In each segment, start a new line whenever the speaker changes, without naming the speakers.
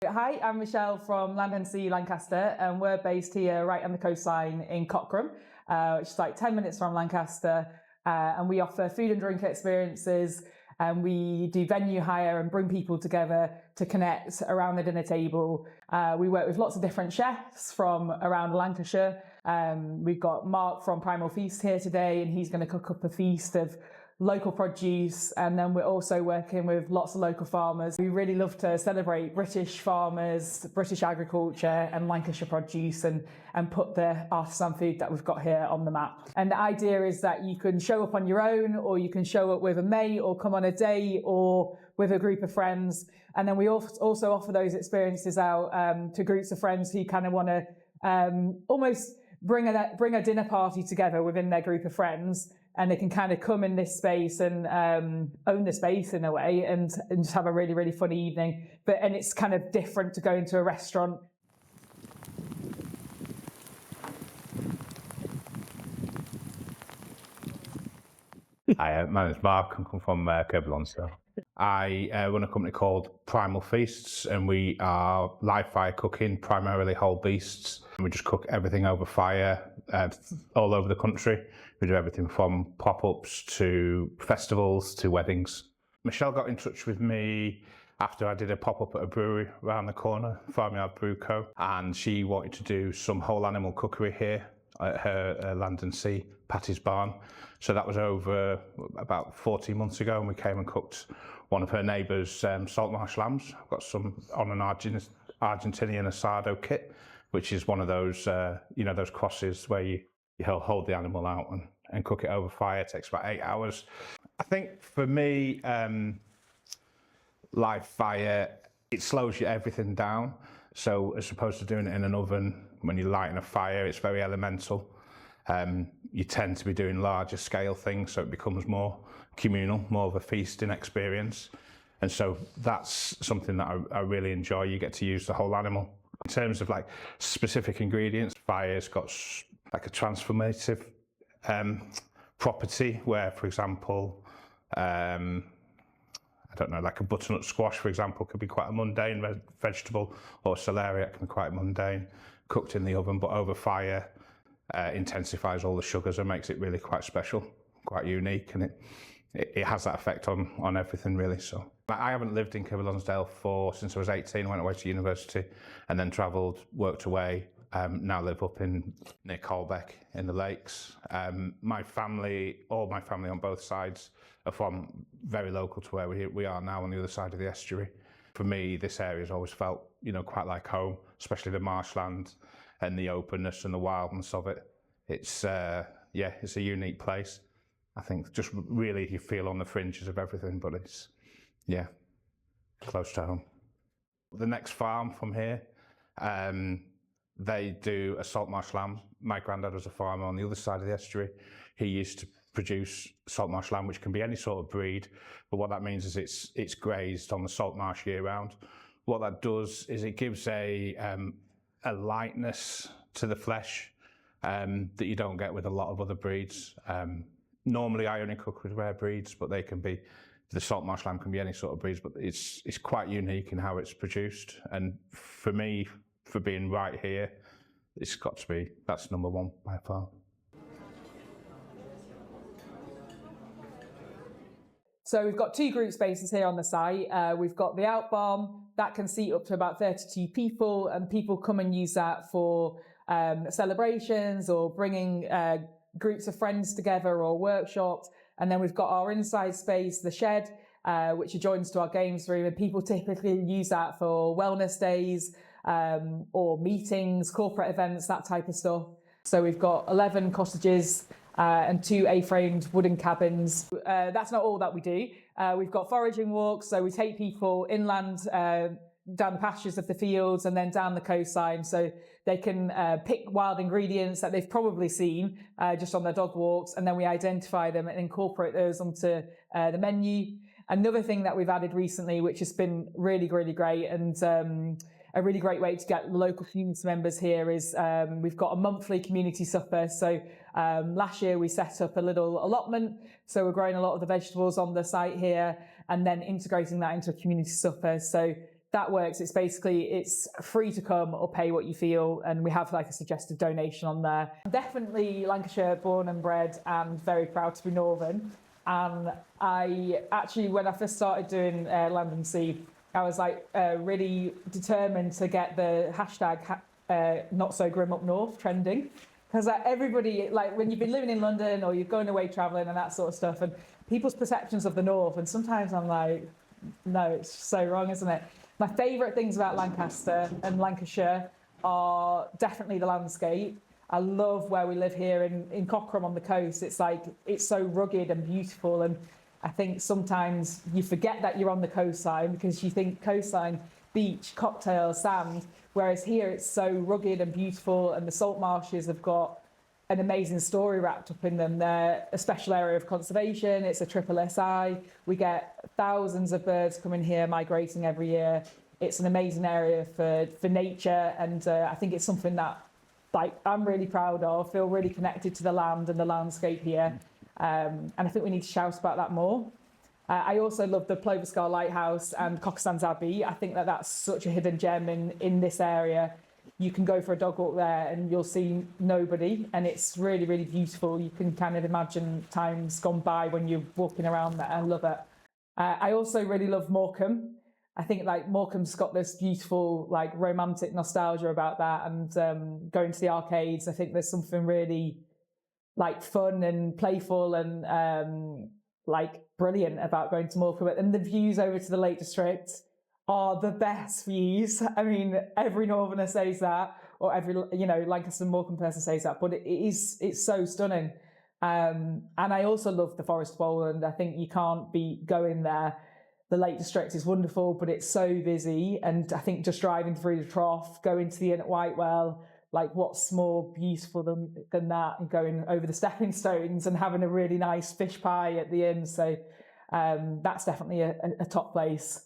Hi, I'm Michelle from Lancashire, Lancaster, and we're based here right on the coastline in Cochrane, which is like 10 minutes from Lancaster. And we offer food and drink experiences, and we do venue hire and bring people together to connect around the dinner table. We work with lots of different chefs from around Lancashire. We've got Mark from Primal Feast here today, and he's going to cook up a feast of local produce, and then we're also working with lots of local farmers. We really love to celebrate British farmers, British agriculture and Lancashire produce, and put the artisan food that we've got here on the map. And the idea is that you can show up on your own, or you can show up with a mate, or come on a date, or with a group of friends. And then we also offer those experiences out to groups of friends who kind of want to almost bring a dinner party together within their group of friends. And they can kind of come in this space and own the space in a way, and just have a really, really fun evening. And it's kind of different to going to a restaurant.
Hi, my name's Mark. I come from Lancashire. I run a company called Primal Feasts, and we are live fire cooking, primarily whole beasts. We just cook everything over fire all over the country. We do everything from pop-ups to festivals to weddings. Michelle got in touch with me after I did a pop-up at a brewery around the corner, Farmyard Brew Co, and she wanted to do some whole animal cookery here at her Land and Sea Patty's Barn. So that was over about 14 months ago, and we came and cooked one of her neighbours' salt marsh lambs. I've got some on an Argentinian asado kit, which is one of those, those crosses where you hold the animal out and cook it over fire. It takes about 8 hours. I think for me, live fire, it slows everything down. So as opposed to doing it in an oven, when you're lighting a fire, it's very elemental. You tend to be doing larger scale things, so it becomes more communal, more of a feasting experience. And so that's something that I really enjoy. You get to use the whole animal. In terms of like specific ingredients, fire's got like a transformative property where, for example, I don't know, like a butternut squash, for example, could be quite a mundane vegetable, or celeriac can be quite mundane, cooked in the oven, but over fire intensifies all the sugars and makes it really quite special, quite unique, and it has that effect on everything really. So I haven't lived in Lonsdale since I was 18. I went away to university and then travelled, worked away. Now live up near Colbeck in the Lakes. All my family on both sides are from very local to where we are now on the other side of the estuary. For me, this area has always felt, quite like home, especially the marshland and the openness and the wildness of it. It's a unique place. I think just really you feel on the fringes of everything, but it's, close to home. The next farm from here, they do a salt marsh lamb. My granddad was a farmer on the other side of the estuary. He used to produce salt marsh lamb, which can be any sort of breed, but what that means is it's grazed on the salt marsh year round. What that does is it gives a lightness to the flesh that you don't get with a lot of other breeds. Normally I only cook with rare breeds, but the salt marsh lamb can be any sort of breeds, but it's quite unique in how it's produced. And for me, for being right here, that's number one by far.
So we've got 2 group spaces here on the site. We've got the out barn that can seat up to about 32 people, and people come and use that for celebrations or bringing groups of friends together or workshops. And then we've got our inside space, the shed, which adjoins to our games room, and people typically use that for wellness days or meetings, corporate events, that type of stuff. So we've got 11 cottages and 2 A-framed wooden cabins. That's not all that we do. We've got foraging walks, so we take people inland down the pastures of the fields and then down the coastline, so they can pick wild ingredients that they've probably seen just on their dog walks, and then we identify them and incorporate those onto the menu. Another thing that we've added recently, which has been really, really great, and a really great way to get local community members here, is we've got a monthly community supper. So last year we set up a little allotment, so we're growing a lot of the vegetables on the site here and then integrating that into a community supper. So that works. It's basically, it's free to come or pay what you feel. And we have like a suggested donation on there. I'm definitely Lancashire born and bred and very proud to be Northern. And I actually, when I first started doing Land and Sea, I was like really determined to get the hashtag not so grim up north trending. Because everybody, like when you've been living in London or you're going away travelling and that sort of stuff, and people's perceptions of the north, and sometimes I'm like, no, it's so wrong, isn't it? My favourite things about Lancaster and Lancashire are definitely the landscape. I love where we live here in Cochrane on the coast. It's like, it's so rugged and beautiful. And I think sometimes you forget that you're on the coastline because you think coastline, beach, cocktail, sand. Whereas here it's so rugged and beautiful, and the salt marshes have got an amazing story wrapped up in them. They're a special area of conservation. It's a triple SI. We get thousands of birds coming here, migrating every year. It's an amazing area for nature, and I think it's something that I'm really proud of. Feel really connected to the land and the landscape here, and I think we need to shout about that more. I also love the Plover Scar Lighthouse and Cocksands Abbey. I think that that's such a hidden gem in this area. You can go for a dog walk there and you'll see nobody, and it's really, really beautiful. You can kind of imagine times gone by when you're walking around there. I love it. I also really love Morecambe. I think like Morecambe's got this beautiful like romantic nostalgia about that, and going to the arcades, I think there's something really like fun and playful and like brilliant about going to Morecambe. And the views over to the Lake District are the best views. I mean, every Northerner says that, or every, Lancaster and Morecambe person says that, but it's so stunning. And I also love the Forest Bowl, and I think you can't beat going there. The Lake District is wonderful, but it's so busy. And I think just driving through the Trough, going to the inn at Whitewell, like what's more beautiful than that, and going over the stepping stones and having a really nice fish pie at the inn. So that's definitely a top place.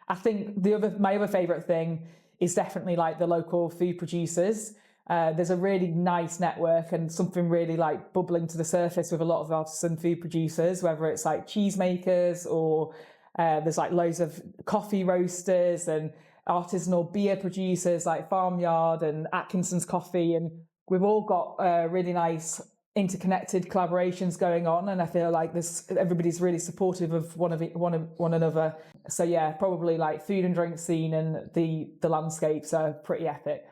I think my other favourite thing is definitely like the local food producers. There's a really nice network and something really like bubbling to the surface with a lot of artisan food producers, whether it's like cheesemakers or there's like loads of coffee roasters and artisanal beer producers like Farmyard and Atkinson's Coffee, and we've all got really nice interconnected collaborations going on, and I feel like everybody's really supportive of one another. So yeah, probably like food and drink scene and the landscapes are pretty epic.